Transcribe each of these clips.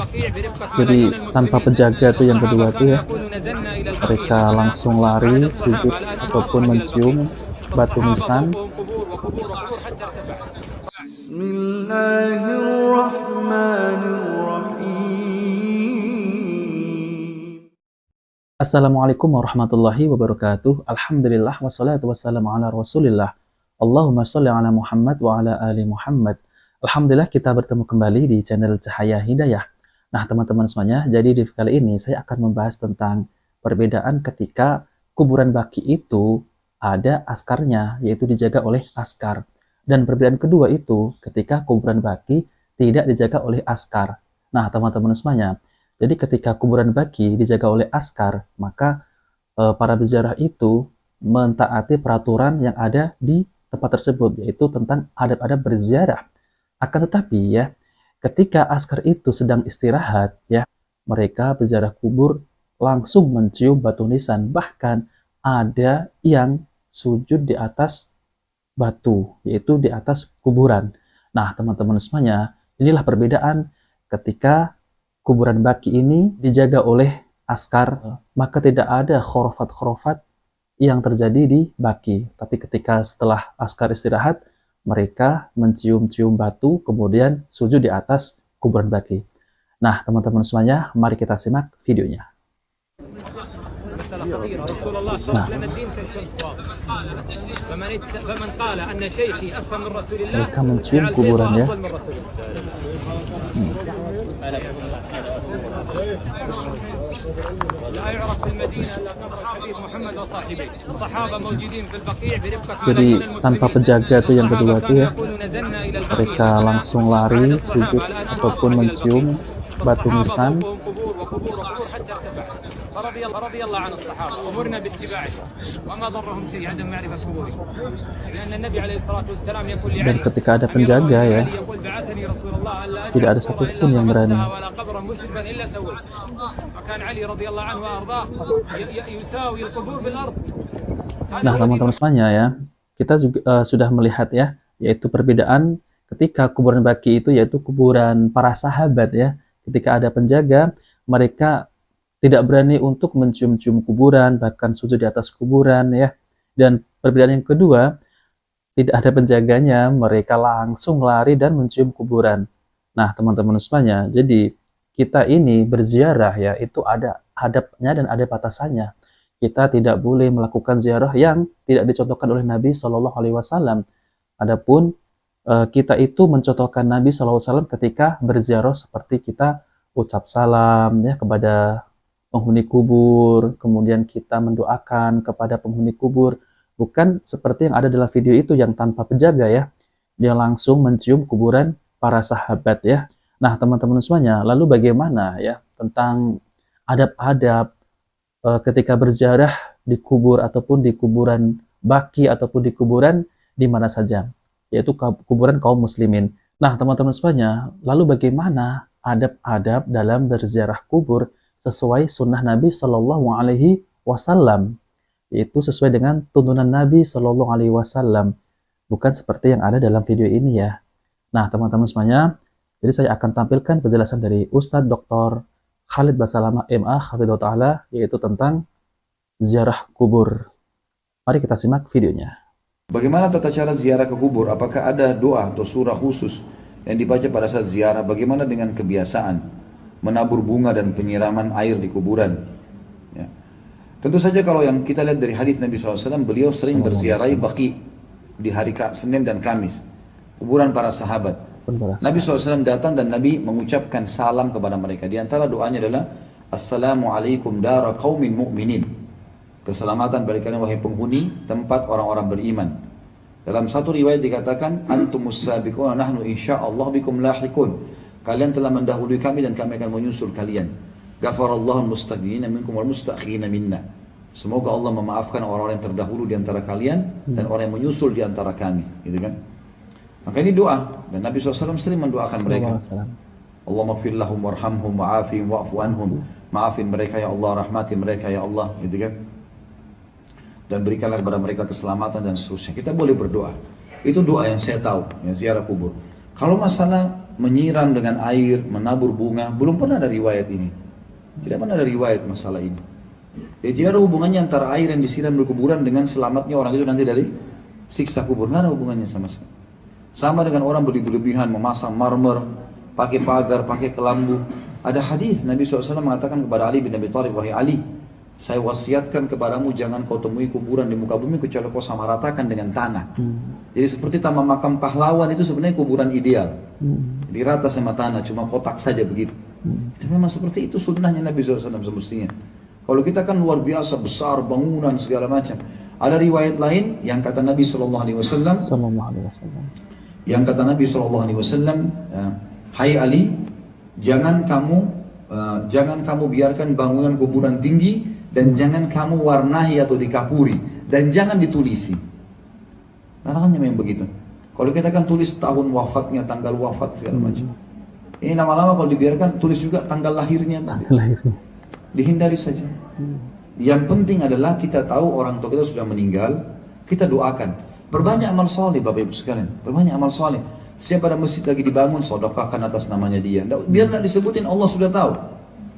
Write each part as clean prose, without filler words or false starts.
Jadi tanpa penjaga tuh yang kedua tuh ya, mereka langsung lari, sujud ataupun mencium batu nisan. Assalamualaikum warahmatullahi wabarakatuh. Alhamdulillah wassalatu wassalamu ala rasulillah. Allahumma sholli ala Muhammad wa ala ali Muhammad. Alhamdulillah kita bertemu kembali di channel Cahaya Hidayah. Nah teman-teman semuanya, jadi di kali ini saya akan membahas tentang perbedaan ketika kuburan baki itu ada askarnya, yaitu dijaga oleh askar. Dan perbedaan kedua itu ketika kuburan baki tidak dijaga oleh askar. Nah teman-teman semuanya, jadi ketika kuburan baki dijaga oleh askar, maka para peziarah itu mentaati peraturan yang ada di tempat tersebut, yaitu tentang adab-adab berziarah. Akan tetapi ya, ketika askar itu sedang istirahat, ya, mereka peziarah kubur langsung mencium batu nisan. Bahkan ada yang sujud di atas batu, yaitu di atas kuburan. Nah, teman-teman semuanya, inilah perbedaan ketika kuburan baki ini dijaga oleh askar, maka tidak ada khurafat-khurafat yang terjadi di baki. Tapi ketika setelah askar istirahat, mereka mencium-cium batu, kemudian sujud di atas kuburan baki. Nah, teman-teman semuanya, mari kita simak videonya. Nah, mereka mencium kuburan ya. Jadi tanpa penjaga tuh yang kedua tuh ya, mereka langsung lari, sujud ataupun mencium batu nisan. Dan ketika ada penjaga ya, tidak ada satupun yang berani. Nah teman-teman semuanya ya, kita juga sudah melihat ya, yaitu perbedaan ketika kuburan baki itu yaitu kuburan para sahabat ya. Ketika ada penjaga, mereka tidak berani untuk mencium-cium kuburan, bahkan sujud di atas kuburan ya. Dan perbedaan yang kedua, tidak ada penjaganya, mereka langsung lari dan mencium kuburan. Nah teman-teman semuanya, jadi kita ini berziarah ya, itu ada adabnya dan ada batasannya. Kita tidak boleh melakukan ziarah yang tidak dicontohkan oleh Nabi SAW. Adapun kita itu mencontohkan Nabi SAW ketika berziarah seperti kita ucap salam ya kepada penghuni kubur, kemudian kita mendoakan kepada penghuni kubur, bukan seperti yang ada dalam video itu yang tanpa penjaga ya, dia langsung mencium kuburan para sahabat ya. Nah teman-teman semuanya, lalu bagaimana ya tentang adab-adab ketika berziarah di kubur ataupun di kuburan baki ataupun di kuburan di mana saja, yaitu kuburan kaum muslimin. Nah teman-teman semuanya, lalu bagaimana adab-adab dalam berziarah kubur sesuai sunnah Nabi Shallallahu Alaihi Wasallam, yaitu sesuai dengan tuntunan Nabi Shallallahu Alaihi Wasallam, bukan seperti yang ada dalam video ini ya. Nah teman-teman semuanya, jadi saya akan tampilkan penjelasan dari Ustadz Dr. Khalid Basalamah MA Hafidhahullah Ta'ala, yaitu tentang ziarah kubur. Mari kita simak videonya. Bagaimana tata cara ziarah ke kubur? Apakah ada doa atau surah khusus yang dibaca pada saat ziarah? Bagaimana dengan kebiasaan menabur bunga dan penyiraman air di kuburan? Ya. Tentu saja kalau yang kita lihat dari hadis Nabi SAW, beliau sering berziarah baki di hari Senin dan Kamis, kuburan para sahabat. Nabi SAW datang dan Nabi mengucapkan salam kepada mereka. Di antara doanya adalah Assalamualaikum dara qaumin mu'minin. Keselamatan bagi kalian wahai penghuni tempat orang-orang beriman. Dalam satu riwayat dikatakan antumus sabiquna nahnu insyaallah bikum lahiqun. Kalian telah mendahului kami dan kami akan menyusul kalian. Ghafarallahu al-mustaqdimina minkum wal mustakhirina minna. Semoga Allah memaafkan orang-orang yang terdahulu di antara kalian dan orang yang menyusul di antara kami, gitu kan? Maka ini doa, dan Nabi SAW sering mendoakan mereka. Allahumma ighfir lahum warhamhum wa'afihim wa'fu anhum. Maafin mereka ya Allah, rahmati mereka ya Allah, gitu kan? Dan berikanlah kepada mereka keselamatan dan seterusnya. Kita boleh berdoa. Itu doa yang saya tahu, yang ziarah kubur. Kalau masalah menyiram dengan air, menabur bunga, belum pernah ada riwayat ini. Tidak pernah ada riwayat masalah ini. Jadi tidak ada hubungannya antara air yang disiram di kuburan dengan selamatnya orang itu nanti dari siksa kubur. Tidak ada hubungannya sama sekali. Sama dengan orang berlebihan memasang marmer, pakai pagar, pakai kelambu. Ada hadis Nabi SAW mengatakan kepada Ali bin Abi Thalib, wahai Ali, saya wasiatkan kepadamu jangan kau temui kuburan di muka bumi kecuali kau samaratakan dengan tanah. Jadi seperti taman makam pahlawan itu sebenarnya kuburan ideal. Jadi rata sama tanah, cuma kotak saja begitu. Itu memang seperti itu sunnahnya Nabi SAW semestinya. Kalau kita kan luar biasa besar bangunan segala macam. Ada riwayat lain yang kata Nabi SAW, yang kata Nabi SAW, hai Ali, jangan kamu biarkan bangunan kuburan tinggi dan jangan kamu warnahi atau dikapuri dan jangan ditulisi. Karena kan memang begitu. Kalau kita kan tulis tahun wafatnya, tanggal wafat segala macam. Ini lama-lama kalau dibiarkan tulis juga tanggal lahirnya. Dihindari saja. Yang penting adalah kita tahu orang tua kita sudah meninggal, kita doakan. Perbanyak amal soleh Bapak Ibu sekalian. Perbanyak amal soleh. Siapa ada masjid lagi dibangun, sedekahkan atas namanya dia. Biar tidak disebutin, Allah sudah tahu.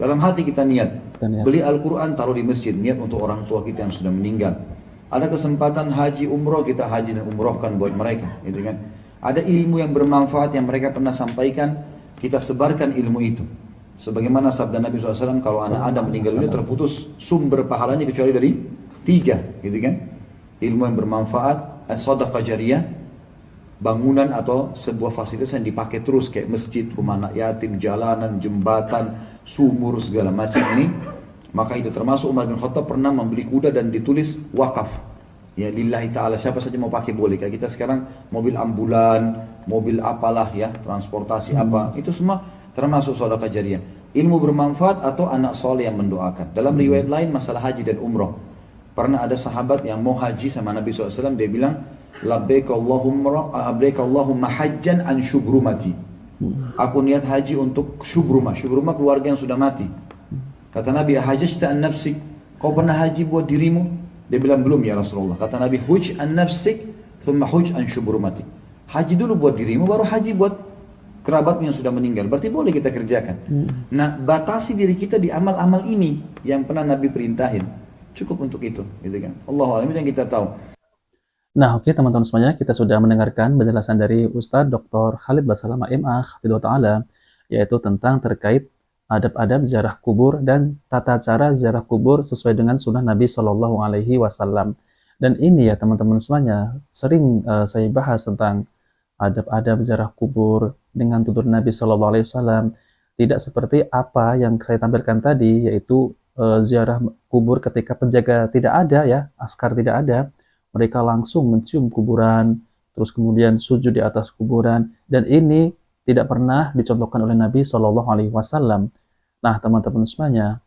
Dalam hati kita niat. Beli Al-Quran, taruh di masjid. Niat untuk orang tua kita yang sudah meninggal. Ada kesempatan haji umroh, kita haji dan umrohkan buat mereka. Gitu kan? Ada ilmu yang bermanfaat yang mereka pernah sampaikan, kita sebarkan ilmu itu. Sebagaimana sabda Nabi SAW, kalau anak Adam meninggal dunia terputus sumber pahalanya kecuali dari 3. Gitu kan? Ilmu yang bermanfaat, sedekah jariyah, bangunan atau sebuah fasilitas yang dipakai terus kayak masjid, rumah anak yatim, jalanan, jembatan, sumur segala macam ini, maka itu termasuk Umar bin Khattab pernah membeli kuda dan ditulis wakaf. Ya lillahi ta'ala, siapa saja mau pakai boleh. Kayak kita sekarang mobil ambulan, mobil apalah ya, transportasi apa, itu semua termasuk sedekah jariyah. Ilmu bermanfaat atau anak soleh yang mendoakan. Dalam riwayat lain masalah haji dan umroh. Pernah ada sahabat yang mau haji sama Nabi SAW, dia bilang, labbaik Allahumma hajjan an syubrumati. Aku niat haji untuk syubrumah. Syubrumah keluarga yang sudah mati. Kata Nabi, hajjta an nafsik, kau pernah haji buat dirimu? Dia bilang, belum ya Rasulullah. Kata Nabi, huj an nafsik, thumma huj an syubrumati. Haji dulu buat dirimu, baru haji buat kerabatmu yang sudah meninggal. Berarti boleh kita kerjakan. Nah, batasi diri kita di amal-amal ini yang pernah Nabi perintahin. Cukup untuk itu, gitu kan. Allahu a'lam, itu yang kita tahu. Nah, oke teman-teman semuanya, kita sudah mendengarkan penjelasan dari Ustadz Dr. Khalid Basalamah MA Hafidhullah Ta'ala, yaitu tentang terkait adab-adab ziarah kubur dan tata cara ziarah kubur sesuai dengan sunnah Nabi Shallallahu Alaihi Wasallam. Dan ini ya teman-teman semuanya, sering saya bahas tentang adab-adab ziarah kubur dengan tutur Nabi Shallallahu Alaihi Wasallam. Tidak seperti apa yang saya tampilkan tadi, yaitu ziarah kubur ketika penjaga tidak ada ya, askar tidak ada. Mereka langsung mencium kuburan, terus kemudian sujud di atas kuburan, dan ini tidak pernah dicontohkan oleh Nabi Shallallahu Alaihi Wasallam. Nah, teman-teman semuanya,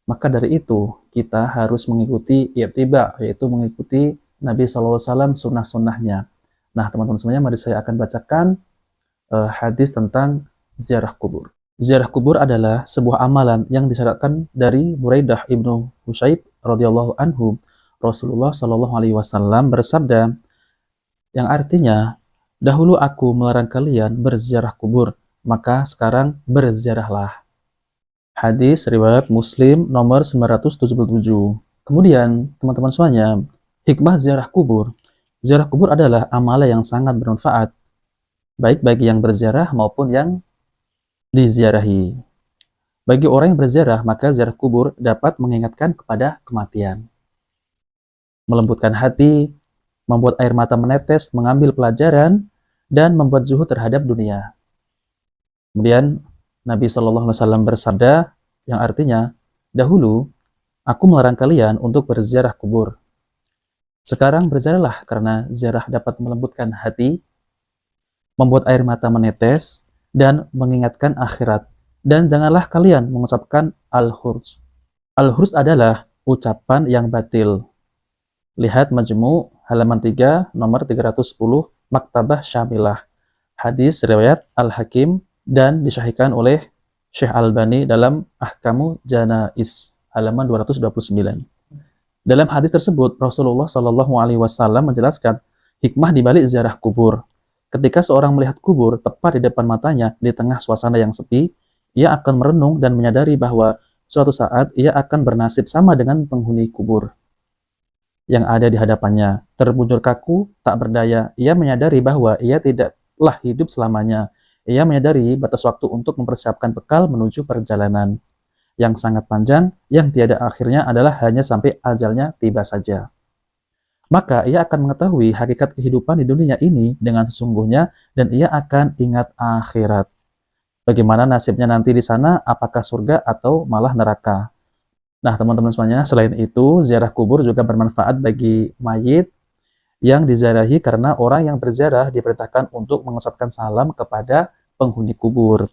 maka dari itu kita harus mengikuti i'tiba, yaitu mengikuti Nabi Shallallahu Alaihi Wasallam sunnah-sunnahnya. Nah, teman-teman semuanya, mari saya akan bacakan hadis tentang ziarah kubur. Ziarah kubur adalah sebuah amalan yang disyaratkan dari Buraidah ibnu Husayb radhiyallahu anhu. Rasulullah Shallallahu Alaihi Wasallam bersabda, yang artinya, dahulu aku melarang kalian berziarah kubur, maka sekarang berziarahlah. Hadis riwayat Muslim nomor 977. Kemudian, teman-teman semuanya, hikmah ziarah kubur. Ziarah kubur adalah amalan yang sangat bermanfaat, baik bagi yang berziarah maupun yang diziarahi. Bagi orang yang berziarah, maka ziarah kubur dapat mengingatkan kepada kematian, melembutkan hati, membuat air mata menetes, mengambil pelajaran, dan membuat zuhud terhadap dunia. Kemudian Nabi Shallallahu Alaihi Wasallam bersabda, yang artinya, dahulu aku melarang kalian untuk berziarah kubur. Sekarang berziarahlah karena ziarah dapat melembutkan hati, membuat air mata menetes, dan mengingatkan akhirat. Dan janganlah kalian mengucapkan al-hurj. Al-hurj adalah ucapan yang batil. Lihat Majmu' halaman 3 nomor 310 Maktabah Syamilah. Hadis riwayat Al-Hakim dan disahihkan oleh Syekh Albani dalam Ahkamu Janais halaman 229. Dalam hadis tersebut Rasulullah Shallallahu Alaihi Wasallam menjelaskan hikmah di balik ziarah kubur. Ketika seorang melihat kubur tepat di depan matanya di tengah suasana yang sepi, ia akan merenung dan menyadari bahwa suatu saat ia akan bernasib sama dengan penghuni kubur yang ada di hadapannya. Terbujur kaku, tak berdaya, ia menyadari bahwa ia tidaklah hidup selamanya. Ia menyadari batas waktu untuk mempersiapkan bekal menuju perjalanan yang sangat panjang, yang tiada akhirnya adalah hanya sampai ajalnya tiba saja. Maka ia akan mengetahui hakikat kehidupan di dunia ini dengan sesungguhnya dan ia akan ingat akhirat. Bagaimana nasibnya nanti di sana, apakah surga atau malah neraka. Nah, teman-teman semuanya, selain itu, ziarah kubur juga bermanfaat bagi mayit yang diziarahi karena orang yang berziarah diperintahkan untuk mengucapkan salam kepada penghuni kubur,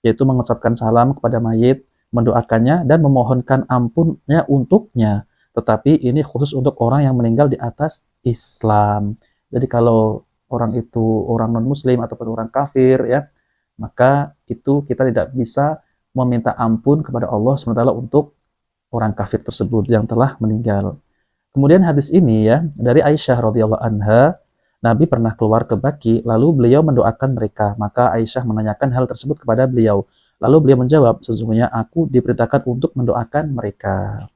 yaitu mengucapkan salam kepada mayit, mendoakannya, dan memohonkan ampunnya untuknya. Tetapi ini khusus untuk orang yang meninggal di atas Islam. Jadi kalau orang itu orang non-muslim ataupun orang kafir, ya, maka itu kita tidak bisa meminta ampun kepada Allah SWT untuk orang kafir tersebut yang telah meninggal. Kemudian hadis ini ya dari Aisyah radhiyallahu anha, Nabi pernah keluar ke Baqi, lalu beliau mendoakan mereka. Maka Aisyah menanyakan hal tersebut kepada beliau. Lalu beliau menjawab, sesungguhnya aku diperintahkan untuk mendoakan mereka.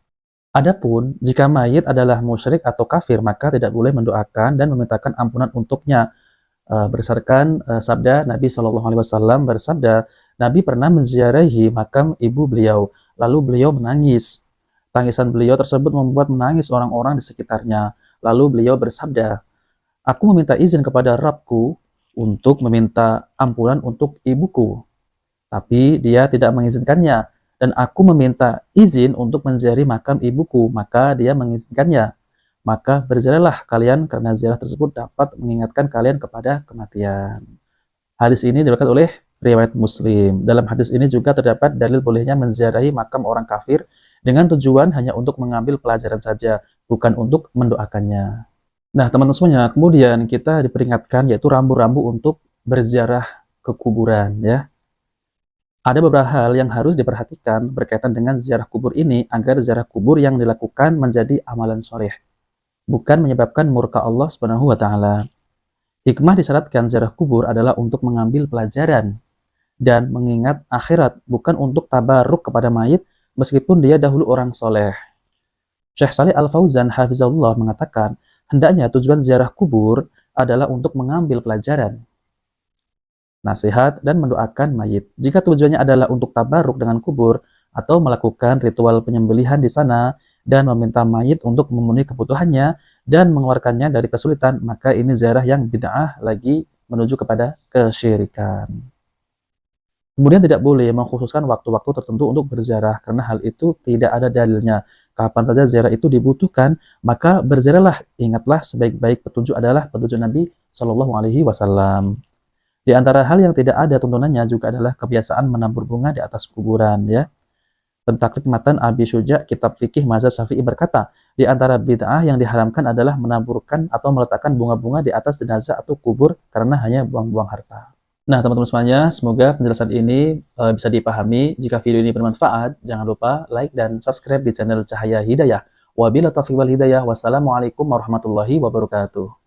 Adapun jika mayit adalah musyrik atau kafir, maka tidak boleh mendoakan dan memintakan ampunan untuknya. Berdasarkan sabda Nabi Shallallahu Alaihi Wasallam bersabda, Nabi pernah menziarahi makam ibu beliau, lalu beliau menangis. Tangisan beliau tersebut membuat menangis orang-orang di sekitarnya. Lalu beliau bersabda, aku meminta izin kepada Rabbku untuk meminta ampunan untuk ibuku, tapi dia tidak mengizinkannya. Dan aku meminta izin untuk menziarahi makam ibuku, maka dia mengizinkannya. Maka berziarahlah kalian karena ziarah tersebut dapat mengingatkan kalian kepada kematian. Hadis ini diriwayatkan oleh riwayat Muslim. Dalam hadis ini juga terdapat dalil bolehnya menziarahi makam orang kafir dengan tujuan hanya untuk mengambil pelajaran saja, bukan untuk mendoakannya. Nah, teman-teman semuanya, kemudian kita diperingatkan yaitu rambu-rambu untuk berziarah ke kuburan, ya. Ada beberapa hal yang harus diperhatikan berkaitan dengan ziarah kubur ini agar ziarah kubur yang dilakukan menjadi amalan soleh, bukan menyebabkan murka Allah Subhanahu wa Ta'ala. Hikmah disyaratkan ziarah kubur adalah untuk mengambil pelajaran dan mengingat akhirat, bukan untuk tabaruk kepada mayit meskipun dia dahulu orang soleh. Syekh Shalih Al-Fauzan Hafizahullah mengatakan, hendaknya tujuan ziarah kubur adalah untuk mengambil pelajaran, nasihat, dan mendoakan mayit. Jika tujuannya adalah untuk tabaruk dengan kubur atau melakukan ritual penyembelihan di sana dan meminta mayit untuk memenuhi kebutuhannya dan mengeluarkannya dari kesulitan, maka ini ziarah yang bid'ah lagi menuju kepada kesyirikan. Kemudian tidak boleh mengkhususkan waktu-waktu tertentu untuk berziarah karena hal itu tidak ada dalilnya. Kapan saja ziarah itu dibutuhkan, maka berziarahlah. Ingatlah sebaik-baik petunjuk adalah petunjuk Nabi Shallallahu Alaihi Wasallam. Di antara hal yang tidak ada tuntunannya juga adalah kebiasaan menabur bunga di atas kuburan, ya. Pentaklid Matan Abi Syuja, kitab fikih mazhab Syafi'i berkata, di antara bid'ah yang diharamkan adalah menaburkan atau meletakkan bunga-bunga di atas jenazah atau kubur karena hanya buang-buang harta. Nah, teman-teman semuanya, semoga penjelasan ini bisa dipahami. Jika video ini bermanfaat, jangan lupa like dan subscribe di channel Cahaya Hidayah. Wabillahi taufiq wal hidayah. Wassalamualaikum warahmatullahi wabarakatuh.